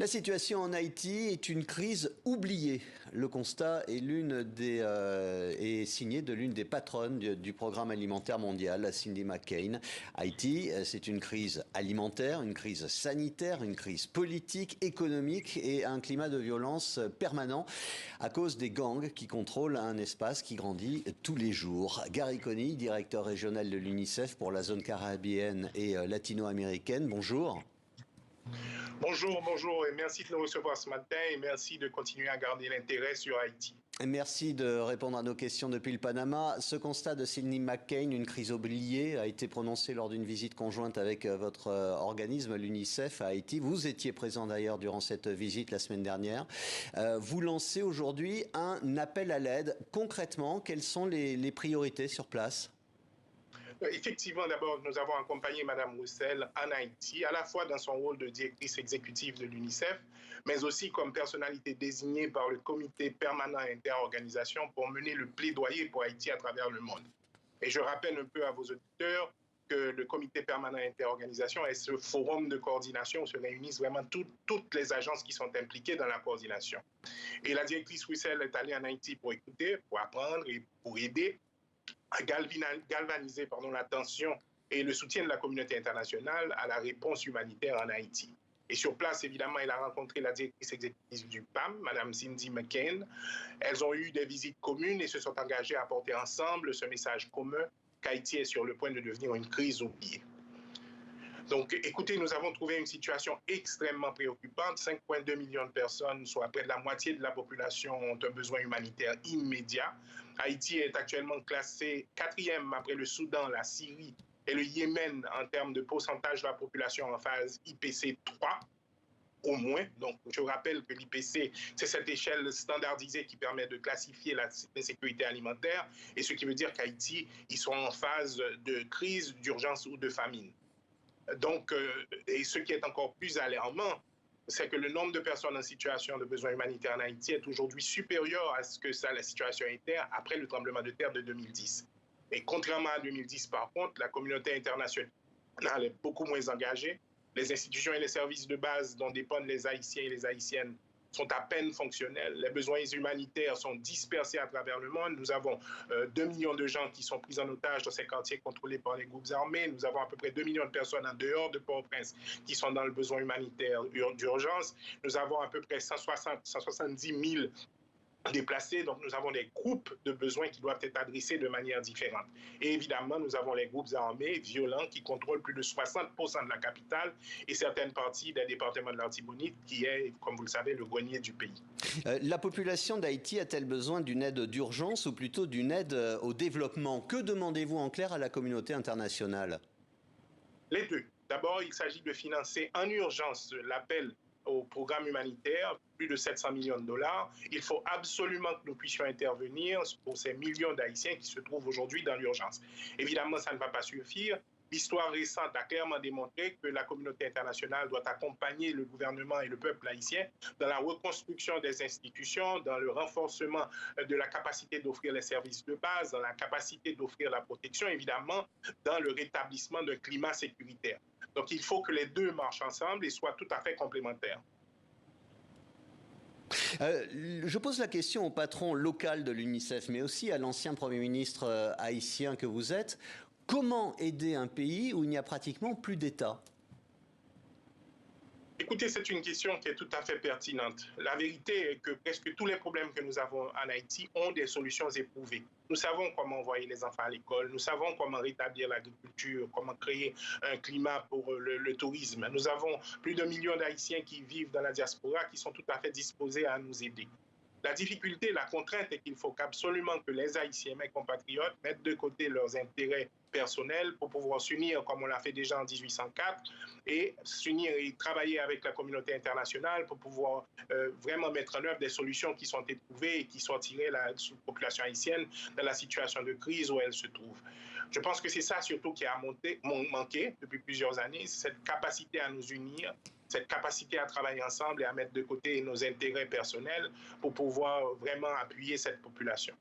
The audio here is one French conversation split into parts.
La situation en Haïti est une crise oubliée. Le constat est signé de l'une des patronnes du programme alimentaire mondial, Cindy McCain. Haïti, c'est une crise alimentaire, une crise sanitaire, une crise politique, économique et un climat de violence permanent à cause des gangs qui contrôlent un espace qui grandit tous les jours. Gary Coney, directeur régional de l'UNICEF pour la zone caribéenne et latino-américaine, bonjour. Bonjour et merci de nous recevoir ce matin et merci de continuer à garder l'intérêt sur Haïti. Merci de répondre à nos questions depuis le Panama. Ce constat de Cindy McCain, une crise oubliée, a été prononcé lors d'une visite conjointe avec votre organisme, l'UNICEF, à Haïti. Vous étiez présent d'ailleurs durant cette visite la semaine dernière. Vous lancez aujourd'hui un appel à l'aide. Concrètement, quelles sont les priorités sur place ? Effectivement, d'abord, nous avons accompagné Mme Roussel en Haïti, à la fois dans son rôle de directrice exécutive de l'UNICEF, mais aussi comme personnalité désignée par le comité permanent interorganisation pour mener le plaidoyer pour Haïti à travers le monde. Et je rappelle un peu à vos auditeurs que le comité permanent interorganisation est ce forum de coordination où se réunissent vraiment toutes les agences qui sont impliquées dans la coordination. Et la directrice Roussel est allée en Haïti pour écouter, pour apprendre et pour aider à galvaniser l'attention et le soutien de la communauté internationale à la réponse humanitaire en Haïti. Et sur place, évidemment, elle a rencontré la directrice exécutive du PAM, Mme Cindy McCain. Elles ont eu des visites communes et se sont engagées à porter ensemble ce message commun qu'Haïti est sur le point de devenir une crise oubliée. Donc, écoutez, nous avons trouvé une situation extrêmement préoccupante. 5,2 millions de personnes, soit près de la moitié de la population, ont un besoin humanitaire immédiat. Haïti est actuellement classé 4e après le Soudan, la Syrie et le Yémen en termes de pourcentage de la population en phase IPC 3. Au moins. Donc, je rappelle que l'IPC, c'est cette échelle standardisée qui permet de classifier la sécurité alimentaire, et ce qui veut dire qu'Haïti, ils sont en phase de crise, d'urgence ou de famine. Donc, et ce qui est encore plus alarmant, c'est que le nombre de personnes en situation de besoin humanitaire en Haïti est aujourd'hui supérieur à ce que la situation était après le tremblement de terre de 2010. Et contrairement à 2010, par contre, la communauté internationale est beaucoup moins engagée. Les institutions et les services de base dont dépendent les Haïtiens et les Haïtiennes sont à peine fonctionnels. Les besoins humanitaires sont dispersés à travers le monde. Nous avons 2 millions de gens qui sont pris en otage dans ces quartiers contrôlés par les groupes armés. Nous avons à peu près 2 millions de personnes en dehors de Port-au-Prince qui sont dans le besoin humanitaire d'urgence. Nous avons à peu près 170 000 déplacés, donc nous avons des groupes de besoins qui doivent être adressés de manière différente. Et évidemment, nous avons les groupes armés violents qui contrôlent plus de 60% de la capitale et certaines parties des départements de l'Artibonite, qui est, comme vous le savez, le grenier du pays. La population d'Haïti a-t-elle besoin d'une aide d'urgence ou plutôt d'une aide au développement? Que demandez-vous en clair à la communauté internationale? Les deux. D'abord, il s'agit de financer en urgence l'appel au programme humanitaire, plus de 700 millions de dollars. Il faut absolument que nous puissions intervenir pour ces millions d'Haïtiens qui se trouvent aujourd'hui dans l'urgence. Évidemment, ça ne va pas suffire. L'histoire récente a clairement démontré que la communauté internationale doit accompagner le gouvernement et le peuple haïtien dans la reconstruction des institutions, dans le renforcement de la capacité d'offrir les services de base, dans la capacité d'offrir la protection, évidemment, dans le rétablissement d'un climat sécuritaire. Donc, il faut que les deux marchent ensemble et soient tout à fait complémentaires. Je pose la question au patron local de l'UNICEF, mais aussi à l'ancien Premier ministre haïtien que vous êtes. Comment aider un pays où il n'y a pratiquement plus d'État? Écoutez, c'est une question qui est tout à fait pertinente. La vérité est que presque tous les problèmes que nous avons en Haïti ont des solutions éprouvées. Nous savons comment envoyer les enfants à l'école, nous savons comment rétablir l'agriculture, comment créer un climat pour le tourisme. Nous avons plus d'1 million d'Haïtiens qui vivent dans la diaspora qui sont tout à fait disposés à nous aider. La difficulté, la contrainte est qu'il faut absolument que les Haïtiens, mes compatriotes, mettent de côté leurs intérêts personnels pour pouvoir s'unir comme on l'a fait déjà en 1804 et s'unir et travailler avec la communauté internationale pour pouvoir vraiment mettre en œuvre des solutions qui sont éprouvées et qui sortiraient la population haïtienne de la situation de crise où elle se trouve. Je pense que c'est ça surtout qui a manqué depuis plusieurs années, cette capacité à nous unir, cette capacité à travailler ensemble et à mettre de côté nos intérêts personnels pour pouvoir vraiment appuyer cette population.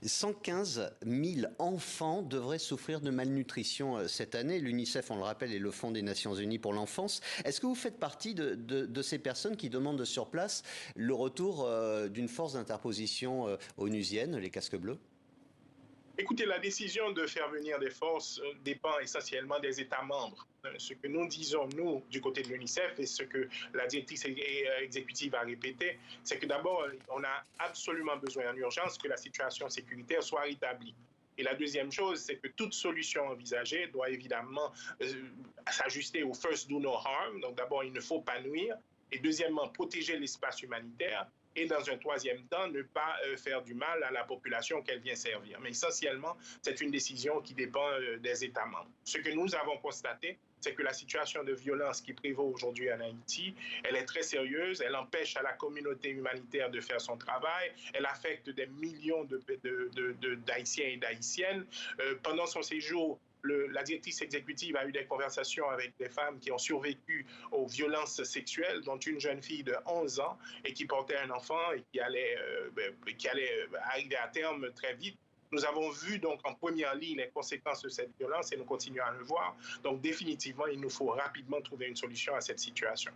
115 000 enfants devraient souffrir de malnutrition cette année. L'UNICEF, on le rappelle, est le Fonds des Nations Unies pour l'enfance. Est-ce que vous faites partie de ces personnes qui demandent sur place le retour d'une force d'interposition onusienne, les casques bleus? Écoutez, la décision de faire venir des forces dépend essentiellement des États membres. Ce que nous disons, nous, du côté de l'UNICEF, et ce que la directrice exécutive a répété, c'est que d'abord, on a absolument besoin en urgence que la situation sécuritaire soit rétablie. Et la deuxième chose, c'est que toute solution envisagée doit évidemment s'ajuster au first do no harm. Donc d'abord, il ne faut pas nuire. Et deuxièmement, protéger l'espace humanitaire. Et dans un troisième temps, ne pas faire du mal à la population qu'elle vient servir. Mais essentiellement, c'est une décision qui dépend des États membres. Ce que nous avons constaté, c'est que la situation de violence qui prévaut aujourd'hui en Haïti, elle est très sérieuse, elle empêche à la communauté humanitaire de faire son travail, elle affecte des millions d'Haïtiens et d'Haïtiennes. Pendant son séjour, la directrice exécutive a eu des conversations avec des femmes qui ont survécu aux violences sexuelles, dont une jeune fille de 11 ans et qui portait un enfant et qui allait arriver à terme très vite. Nous avons vu donc en première ligne les conséquences de cette violence et nous continuons à le voir. Donc définitivement, il nous faut rapidement trouver une solution à cette situation.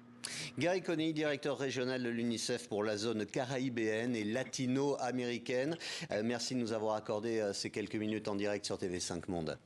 Gary Coney, directeur régional de l'UNICEF pour la zone caraïbéenne et latino-américaine. Merci de nous avoir accordé ces quelques minutes en direct sur TV5 Monde.